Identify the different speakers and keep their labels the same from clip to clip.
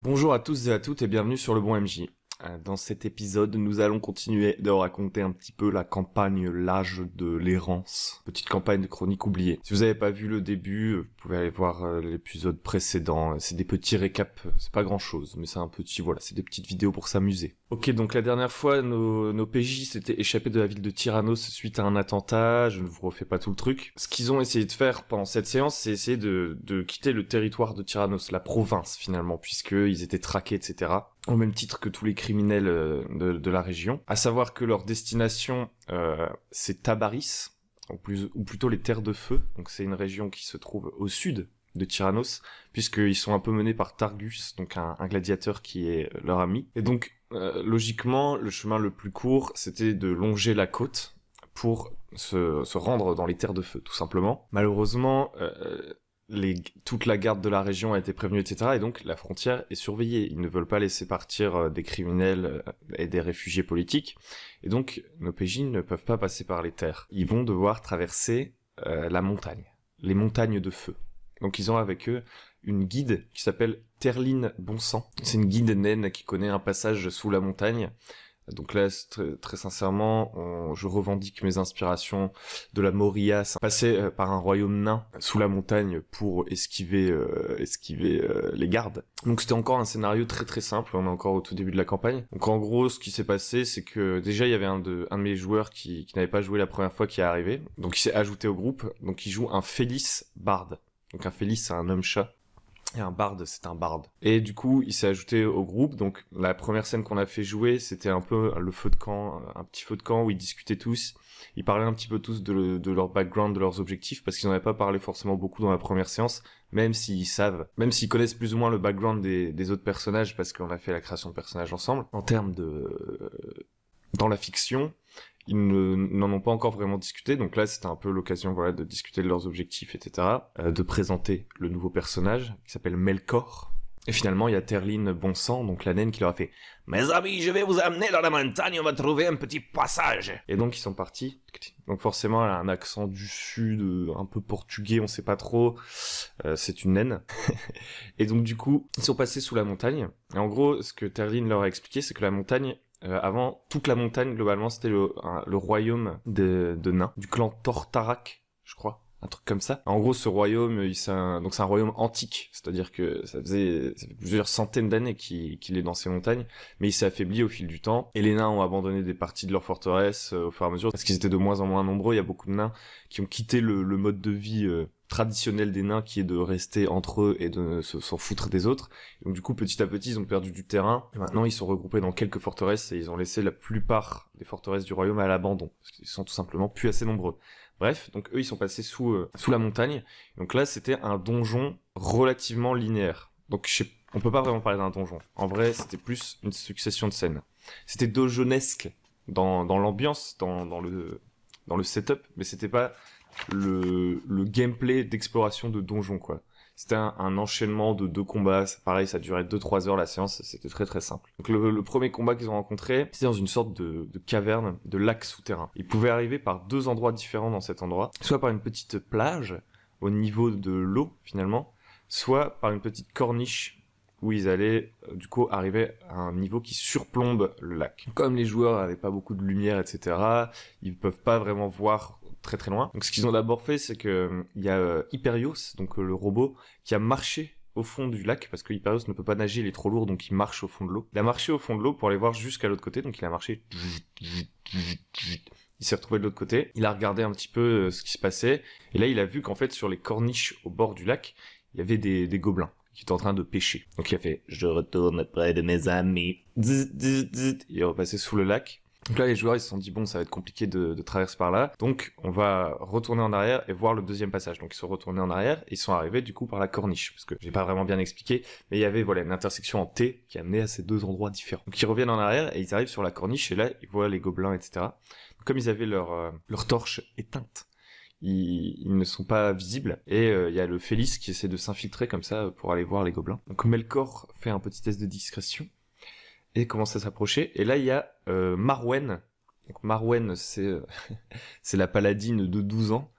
Speaker 1: Bonjour à tous et à toutes et bienvenue sur le bon MJ. Dans cet épisode, nous allons continuer de raconter un petit peu la campagne L'Âge de l'Errance. Petite campagne de chronique oubliée. Si vous n'avez pas vu le début, vous pouvez aller voir l'épisode précédent. C'est des petits récaps, c'est pas grand chose, mais c'est un petit, voilà, c'est des petites vidéos pour s'amuser. Ok, donc la dernière fois, nos PJ s'étaient échappés de la ville de Tyrannos suite à un attentat. Je ne vous refais pas tout le truc. Ce qu'ils ont essayé de faire pendant cette séance, c'est essayer de quitter le territoire de Tyrannos, la province finalement, puisqu'ils étaient traqués, etc. Au même titre que tous les criminels de la région. À savoir que leur destination, c'est Tabaris, ou plutôt les Terres de Feu. Donc c'est une région qui se trouve au sud de Tyrannos, puisqu'ils sont un peu menés par Targus, donc un gladiateur qui est leur ami. Et donc, logiquement, le chemin le plus court, c'était de longer la côte pour se rendre dans les Terres de Feu, tout simplement. Malheureusement, toute la garde de la région a été prévenue, etc. Et donc, la frontière est surveillée. Ils ne veulent pas laisser partir des criminels et des réfugiés politiques. Et donc, nos PJ ne peuvent pas passer par les terres. Ils vont devoir traverser la montagne, les montagnes de feu. Donc ils ont avec eux une guide qui s'appelle Terline Bonsang. C'est une guide naine qui connaît un passage sous la montagne. Donc là, très sincèrement, je revendique mes inspirations de la Moria, passer par un royaume nain sous la montagne pour esquiver les gardes. Donc c'était encore un scénario très très simple, on est encore au tout début de la campagne. Donc en gros, ce qui s'est passé, c'est que déjà il y avait un de mes joueurs qui n'avait pas joué la première fois qui est arrivé. Donc il s'est ajouté au groupe, donc il joue un Félix Bard. Donc un Félix, c'est un homme-chat. Et un barde, c'est un barde. Et du coup, il s'est ajouté au groupe. Donc la première scène qu'on a fait jouer, c'était un peu le feu de camp, un petit feu de camp où ils discutaient tous. Ils parlaient un petit peu tous de leur background, de leurs objectifs, parce qu'ils n'en avaient pas parlé forcément beaucoup dans la première séance, même s'ils connaissent plus ou moins le background des autres personnages, parce qu'on a fait la création de personnages ensemble. En termes dans la fiction, ils n'en ont pas encore vraiment discuté, donc là c'était un peu l'occasion voilà de discuter de leurs objectifs, etc. De présenter le nouveau personnage qui s'appelle Melkor. Et finalement il y a Terline Bonsang, donc la naine, qui leur a fait « Mes amis, je vais vous amener dans la montagne, on va trouver un petit passage !» Et donc ils sont partis. Donc forcément elle a un accent du sud, un peu portugais, on sait pas trop. C'est une naine. Et donc du coup, ils sont passés sous la montagne. Et en gros, ce que Terline leur a expliqué, c'est que la montagne, avant, toute la montagne, globalement, c'était le royaume de nains, du clan Tortarak, je crois, un truc comme ça. En gros, ce royaume, c'est un royaume antique, c'est-à-dire que ça fait plusieurs centaines d'années qu'il est dans ces montagnes, mais il s'est affaibli au fil du temps, et les nains ont abandonné des parties de leur forteresse au fur et à mesure, parce qu'ils étaient de moins en moins nombreux. Il y a beaucoup de nains qui ont quitté le mode de vie traditionnel des nains, qui est de rester entre eux et de s'en foutre des autres. Et donc du coup, petit à petit, ils ont perdu du terrain, et maintenant ils sont regroupés dans quelques forteresses, et ils ont laissé la plupart des forteresses du royaume à l'abandon, parce qu'ils sont tout simplement plus assez nombreux. Bref, donc eux ils sont passés sous la montagne, donc là c'était un donjon relativement linéaire. Donc on peut pas vraiment parler d'un donjon, en vrai c'était plus une succession de scènes. C'était donjonesque dans l'ambiance, dans le setup, mais c'était pas le gameplay d'exploration de donjon, quoi. C'était un enchaînement de 2 combats, pareil, ça durait 2-3 heures la séance, c'était très très simple. Donc le premier combat qu'ils ont rencontré, c'était dans une sorte de caverne, de lac souterrain. Ils pouvaient arriver par 2 endroits différents dans cet endroit, soit par une petite plage au niveau de l'eau finalement, soit par une petite corniche où ils allaient du coup arriver à un niveau qui surplombe le lac. Comme les joueurs n'avaient pas beaucoup de lumière, etc., ils peuvent pas vraiment voir très très loin. Donc ce qu'ils ont d'abord fait, c'est que il y a Hyperios, donc le robot, qui a marché au fond du lac, parce que Hyperios ne peut pas nager, il est trop lourd, donc il marche au fond de l'eau. Il a marché au fond de l'eau pour aller voir jusqu'à l'autre côté, donc il a marché. Il s'est retrouvé de l'autre côté, il a regardé un petit peu ce qui se passait, et là il a vu qu'en fait sur les corniches au bord du lac, il y avait des gobelins qui étaient en train de pêcher. Donc il a fait « Je retourne près de mes amis ». Il est repassé sous le lac. Donc là, les joueurs, ils se sont dit, bon, ça va être compliqué de traverser par là. Donc, on va retourner en arrière et voir le deuxième passage. Donc, ils sont retournés en arrière et ils sont arrivés, du coup, par la corniche. Parce que j'ai pas vraiment bien expliqué. Mais il y avait, voilà, une intersection en T qui amenait à ces 2 endroits différents. Donc, ils reviennent en arrière et ils arrivent sur la corniche et là, ils voient les gobelins, etc. Donc, comme ils avaient leur torche éteinte, ils ne sont pas visibles. Et il y a le Félix qui essaie de s'infiltrer comme ça pour aller voir les gobelins. Donc, Melkor fait un petit test de discrétion et commence à s'approcher. Et là, il y a Marwen. Donc Marwen, c'est la paladine de 12 ans.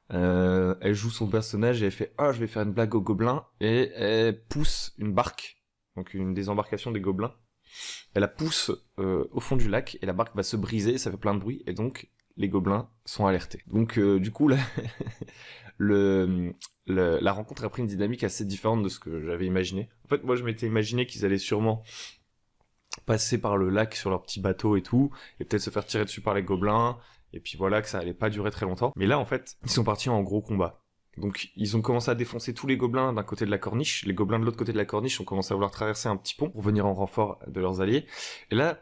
Speaker 1: Elle joue son personnage et elle fait « Ah, je vais faire une blague aux gobelins » et elle pousse une barque donc une des embarcations des gobelins, elle la pousse au fond du lac, et la barque va se briser, ça fait plein de bruit, et donc les gobelins sont alertés. Donc du coup, là, la rencontre a pris une dynamique assez différente de ce que j'avais imaginé. En fait, moi je m'étais imaginé qu'ils allaient sûrement passer par le lac sur leur petit bateau et tout, et peut-être se faire tirer dessus par les gobelins, et puis voilà, que ça allait pas durer très longtemps. Mais là, en fait, ils sont partis en gros combat. Donc ils ont commencé à défoncer tous les gobelins d'un côté de la corniche, les gobelins de l'autre côté de la corniche ont commencé à vouloir traverser un petit pont pour venir en renfort de leurs alliés. Et là,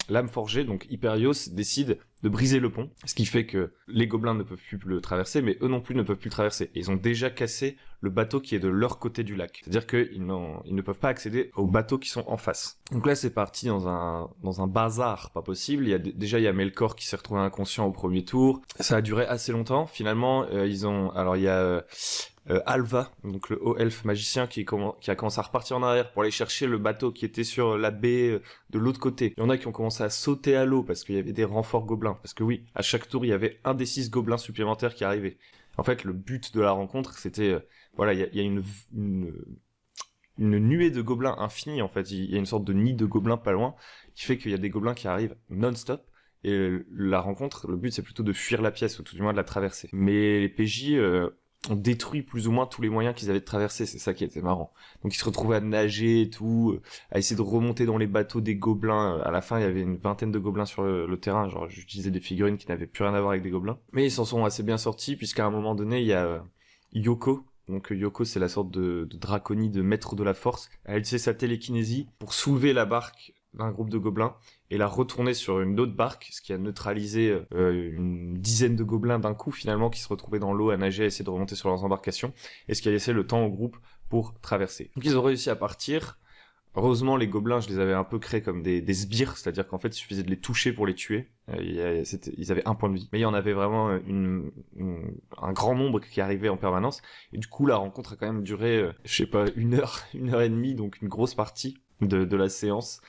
Speaker 1: l'âme forgée, donc Hyperios, décide de briser le pont, ce qui fait que les gobelins ne peuvent plus le traverser, mais eux non plus ne peuvent plus le traverser. Et ils ont déjà cassé le bateau qui est de leur côté du lac. C'est-à-dire qu'ils ne peuvent pas accéder aux bateaux qui sont en face. Donc là, c'est parti dans un bazar pas possible. Déjà, il y a Melkor qui s'est retrouvé inconscient au premier tour. Ça a duré assez longtemps. Finalement, alors il y a Alva, donc le haut elfe magicien qui a commencé à repartir en arrière pour aller chercher le bateau qui était sur la baie de l'autre côté. Il y en a qui ont commencé à sauter à l'eau parce qu'il y avait des renforts gobelins. Parce que oui, à chaque tour, il y avait un des 6 gobelins supplémentaires qui arrivaient. En fait, le but de la rencontre, c'était... voilà, il y a une nuée de gobelins infinie, en fait. Il y a une sorte de nid de gobelins pas loin, qui fait qu'il y a des gobelins qui arrivent non-stop. Et la rencontre, le but, c'est plutôt de fuir la pièce, ou tout du moins de la traverser. Mais les PJ... ont détruit plus ou moins tous les moyens qu'ils avaient de traverser, c'est ça qui était marrant. Donc ils se retrouvaient à nager et tout, à essayer de remonter dans les bateaux des gobelins. À la fin, il y avait une vingtaine de gobelins sur le terrain, genre j'utilisais des figurines qui n'avaient plus rien à voir avec des gobelins. Mais ils s'en sont assez bien sortis, puisqu'à un moment donné, il y a Yoko. Donc Yoko, c'est la sorte de draconie, de maître de la force. Elle utilisait sa télékinésie pour soulever la barque d'un groupe de gobelins et la retourner sur une autre barque, ce qui a neutralisé une dizaine de gobelins d'un coup finalement qui se retrouvaient dans l'eau à nager, à essayer de remonter sur leurs embarcations, et ce qui a laissé le temps au groupe pour traverser. Donc ils ont réussi à partir. Heureusement, les gobelins, je les avais un peu créés comme des sbires, c'est-à-dire qu'en fait, il suffisait de les toucher pour les tuer. Ils avaient un point de vie. Mais il y en avait vraiment un grand nombre qui arrivait en permanence. Et du coup, la rencontre a quand même duré, je sais pas, une heure et demie, donc une grosse partie de la séance.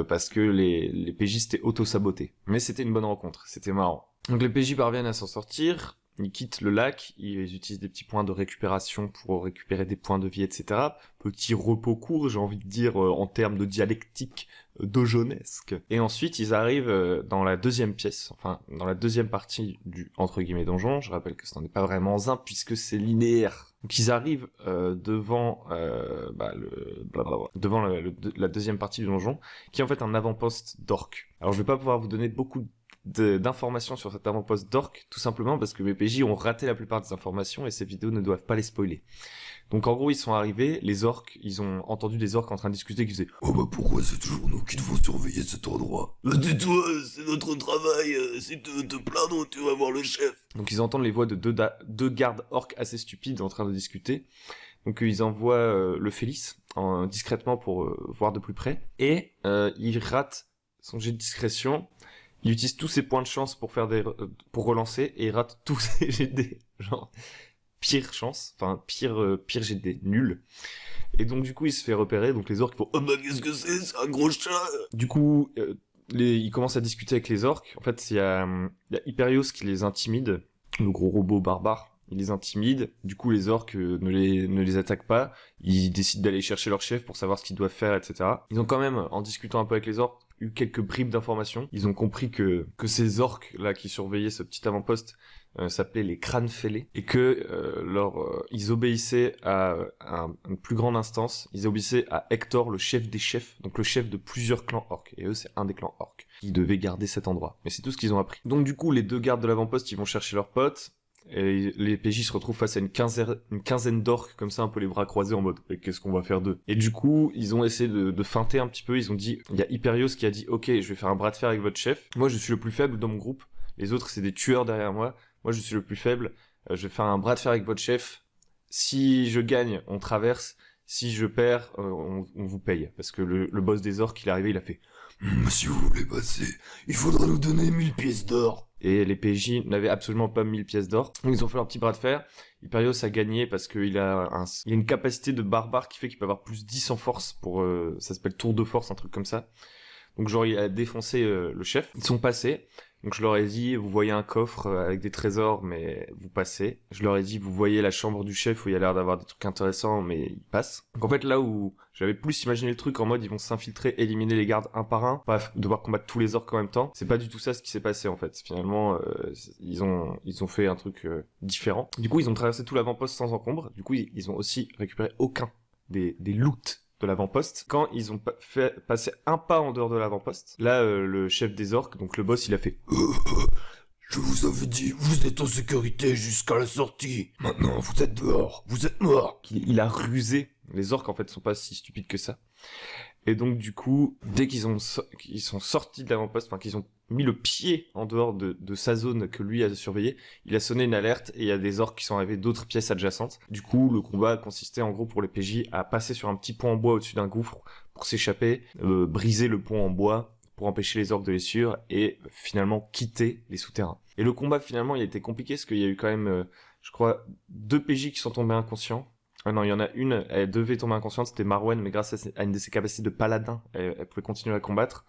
Speaker 1: Parce que les PJ s'étaient auto-sabotés. Mais c'était une bonne rencontre, c'était marrant. Donc les PJ parviennent à s'en sortir, ils quittent le lac, ils utilisent des petits points de récupération pour récupérer des points de vie, etc. Petit repos court, j'ai envie de dire, en termes de dialectique dojonesque. Et ensuite, ils arrivent dans la deuxième pièce, enfin, dans la deuxième partie du, entre guillemets, donjon. Je rappelle que ce n'en est pas vraiment un, puisque c'est linéaire. Donc ils arrivent devant la deuxième partie du donjon, qui est en fait un avant-poste d'orques. Alors je vais pas pouvoir vous donner beaucoup d'informations sur cet avant-poste d'orques, tout simplement parce que mes PJ ont raté la plupart des informations et ces vidéos ne doivent pas les spoiler. Donc en gros, ils sont arrivés, les orques, ils ont entendu des orques en train de discuter qui disaient « Oh bah pourquoi c'est toujours nous qui devons surveiller cet endroit ?»« Tais-toi, c'est notre travail, si tu veux te plaindre, tu vas voir le chef. » Donc ils entendent les voix de deux gardes orques assez stupides en train de discuter. Donc ils envoient le Félix discrètement pour voir de plus près. Et il rate son jet de discrétion. Il utilise tous ses points de chance pour pour relancer et il rate tous ses jets de dés. Genre, pire chance, enfin pire jet de dés, nul. Et donc du coup il se fait repérer, donc les orques font « Oh bah qu'est-ce que c'est un gros chat !» Du coup, il commence à discuter avec les orques. En fait, il y a Hyperios qui les intimide, le gros robot barbare. Il les intimide, du coup les orques ne les attaquent pas, ils décident d'aller chercher leur chef pour savoir ce qu'ils doivent faire, etc. Ils ont quand même, en discutant un peu avec les orques, eu quelques bribes d'informations. Ils ont compris que ces orques là qui surveillaient ce petit avant-poste s'appelaient les crânes fêlés, et que ils obéissaient à une plus grande instance, ils obéissaient à Hector, le chef des chefs, donc le chef de plusieurs clans orques, et eux c'est un des clans orques. Ils devaient garder cet endroit, mais c'est tout ce qu'ils ont appris. Donc du coup les deux gardes de l'avant-poste ils vont chercher leurs potes, et les PJ se retrouvent face à une quinzaine d'orques comme ça, un peu les bras croisés en mode « Qu'est-ce qu'on va faire d'eux ?» Et du coup, ils ont essayé de feinter un petit peu, ils ont dit... Il y a Hyperios qui a dit « Ok, je vais faire un bras de fer avec votre chef. Moi, je suis le plus faible dans mon groupe. Les autres, c'est des tueurs derrière moi. Moi, je suis le plus faible. Je vais faire un bras de fer avec votre chef. Si je gagne, on traverse. Si je perds, on vous paye. » Parce que le boss des orques, il est arrivé, il a fait « Si vous voulez passer, il faudra nous donner 1000 pièces d'or. » Et les PJ n'avaient absolument pas 1000 pièces d'or. Donc ils ont fait leur petit bras de fer. Hyperios a gagné parce qu'il a une capacité de barbare qui fait qu'il peut avoir plus 10 en force pour... ça s'appelle tour de force, un truc comme ça. Donc genre il a défoncé le chef. Ils sont passés. Donc je leur ai dit, vous voyez un coffre avec des trésors, mais vous passez. Je leur ai dit, vous voyez la chambre du chef où il y a l'air d'avoir des trucs intéressants, mais ils passent. Donc en fait là où j'avais plus imaginé le truc en mode ils vont s'infiltrer, éliminer les gardes un par un, pas devoir combattre tous les orques en même temps, c'est pas du tout ça ce qui s'est passé en fait. Finalement ils ont fait un truc différent. Du coup ils ont traversé tout l'avant-poste sans encombre. Du coup ils ont aussi récupéré aucun des loots de l'avant-poste. Quand ils ont fait passer un pas en dehors de l'avant-poste, là, le chef des orques, donc le boss, il a fait
Speaker 2: Je vous avais dit, vous êtes en sécurité jusqu'à la sortie. Maintenant, vous êtes dehors, vous êtes morts.
Speaker 1: il a rusé. Les orques, en fait, sont pas si stupides que ça. Et donc, du coup, dès qu'ils sont sortis de l'avant-poste, enfin, qu'ils ont mis le pied en dehors de sa zone que lui a surveillée, il a sonné une alerte et il y a des orques qui sont arrivés d'autres pièces adjacentes. Du coup, le combat consistait en gros pour les PJ à passer sur un petit pont en bois au-dessus d'un gouffre pour s'échapper, briser le pont en bois pour empêcher les orques de les suivre et finalement quitter les souterrains. Et le combat finalement il a été compliqué parce qu'il y a eu quand même, je crois, 2 PJ qui sont tombés inconscients. Ah non, il y en a une, elle devait tomber inconsciente, c'était Marwen, mais grâce à une de ses capacités de paladin, elle pouvait continuer à combattre.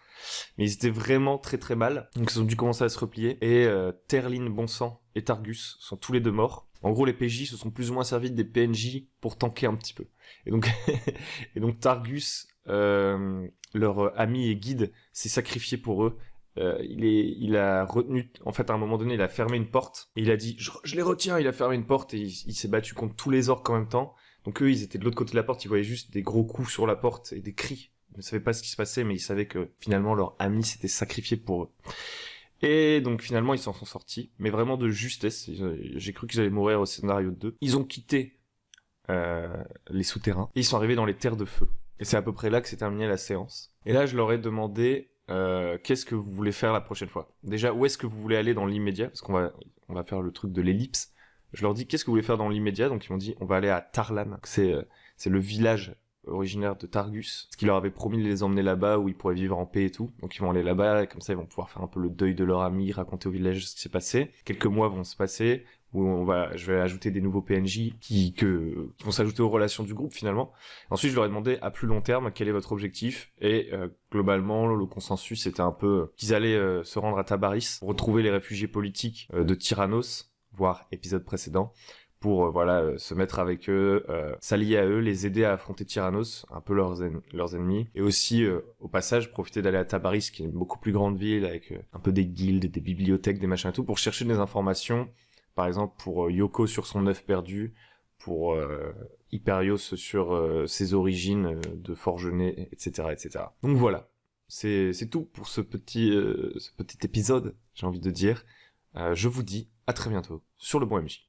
Speaker 1: Mais ils étaient vraiment très très mal, donc ils ont dû commencer à se replier. Et Terline, Bonsang et Targus sont tous les deux morts. En gros, les PJ se sont plus ou moins servis des PNJ pour tanker un petit peu. Et donc, Targus, leur ami et guide, s'est sacrifié pour eux. Il a retenu, en fait, à un moment donné, il a fermé une porte, et il a dit, je les retiens, il a fermé une porte, et il s'est battu contre tous les orques en même temps. Donc eux, ils étaient de l'autre côté de la porte, ils voyaient juste des gros coups sur la porte, et des cris. Ils ne savaient pas ce qui se passait, mais ils savaient que, finalement, leur ami s'était sacrifié pour eux. Et donc, finalement, ils s'en sont sortis, mais vraiment de justesse. J'ai cru qu'ils allaient mourir au scénario 2. Ils ont quitté les souterrains, et ils sont arrivés dans les terres de feu. Et c'est à peu près là que s'est terminée la séance. Et là, je leur ai demandé... qu'est-ce que vous voulez faire la prochaine fois? Déjà, où est-ce que vous voulez aller dans l'immédiat? Parce on va faire le truc de l'ellipse. Je leur dis, qu'est-ce que vous voulez faire dans l'immédiat? Donc ils m'ont dit, on va aller à Tarlan. C'est le village originaire de Targus. Parce qu'il leur avait promis de les emmener là-bas où ils pourraient vivre en paix et tout. Donc ils vont aller là-bas et comme ça ils vont pouvoir faire un peu le deuil de leur ami, raconter au village ce qui s'est passé. Quelques mois vont se passer où je vais ajouter des nouveaux PNJ qui vont s'ajouter aux relations du groupe finalement. Ensuite, je leur ai demandé à plus long terme quel est votre objectif et globalement le consensus était un peu qu'ils allaient se rendre à Tabaris, retrouver les réfugiés politiques de Tyrannos, voire épisode précédent, pour se mettre avec eux, s'allier à eux, les aider à affronter Tyrannos, un peu leurs ennemis, et aussi au passage profiter d'aller à Tabaris, qui est une beaucoup plus grande ville avec un peu des guildes, des bibliothèques, des machins et tout, pour chercher des informations. Par exemple, pour Yoko sur son œuf perdu, pour Hyperios sur ses origines de forgené, etc., etc. Donc voilà, c'est tout pour ce petit épisode, j'ai envie de dire. Je vous dis à très bientôt sur le bon MJ.